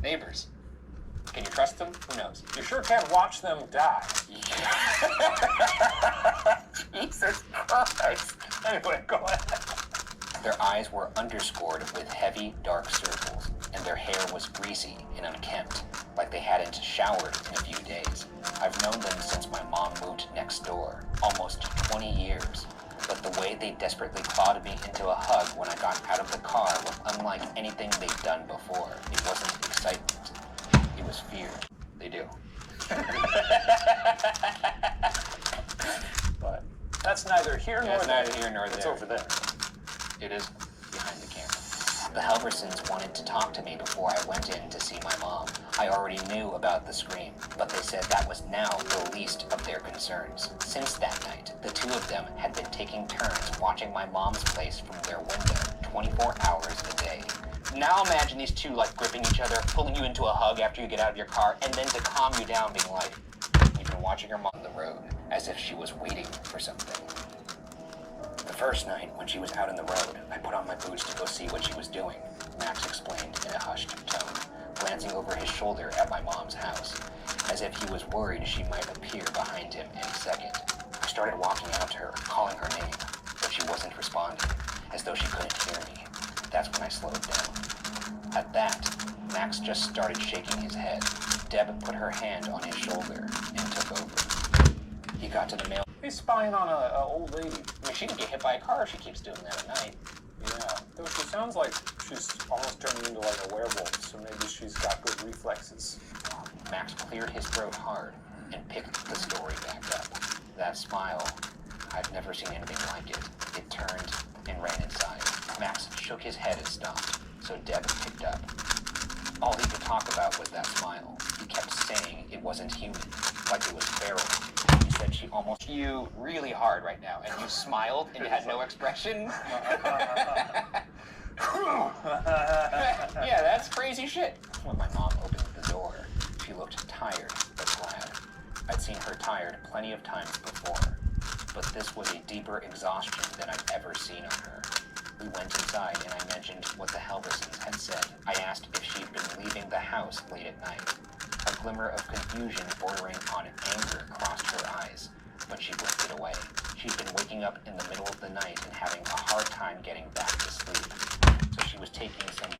Neighbors. Can you trust them? Who knows? You sure can't watch them die. Jesus Christ. Anyway, go ahead. Their eyes were underscored with heavy, dark circles, and their hair was greasy and unkempt, like they hadn't showered in a few days. I've known them since my mom moved next door, almost 20 years. But the way they desperately clawed me into a hug when I got out of the car was unlike anything they'd done before. It wasn't excitement. It was fear. They do. But that's neither here nor It's there. neither here nor there. It's over there. It is behind the camera. The Helgersons wanted to talk to me before I went in to see my mom. I already knew about the scream, but they said that was now the least of their concerns. Since that night, the two of them had been taking turns watching my mom's place from their window 24 hours a day. Now imagine these two like gripping each other, pulling you into a hug after you get out of your car, and then to calm you down being like, you've been watching your mom on the road, as if she was waiting for something. The first night, when she was out in the road, I put on my boots to go see what she was doing, Max explained in a hushed tone, glancing over his shoulder at my mom's house, as if he was worried she might appear behind him any second. I started walking out to her, calling her name, but she wasn't responding, as though she couldn't hear me. That's when I slowed down. At that, Max just started shaking his head. Deb put her hand on his shoulder and took over. He got to the mail. He's spying on a old lady. I mean, she could get hit by a car if she keeps doing that at night. Yeah, though she sounds like she's almost turning into like a werewolf, so maybe she's got good reflexes. Max cleared his throat hard and picked the story back up. That smile, I've never seen anything like it. It turned and ran inside. Max shook his head and stopped, so Deb picked up. All he could talk about was that smile. He kept saying it wasn't human, like it was feral. He said she almost you really hard right now, and you smiled and you had no expression. Yeah, that's crazy shit. When my mom opened the door, she looked tired but glad. I'd seen her tired plenty of times before, but this was a deeper exhaustion than I'd ever seen on her. We went inside and I mentioned what the Helgersons had said. I asked if she'd been leaving the house late at night. A glimmer of confusion bordering on anger crossed her eyes, but she blinked it away. She'd been waking up in the middle of the night and having a hard time getting back to sleep, so she was taking some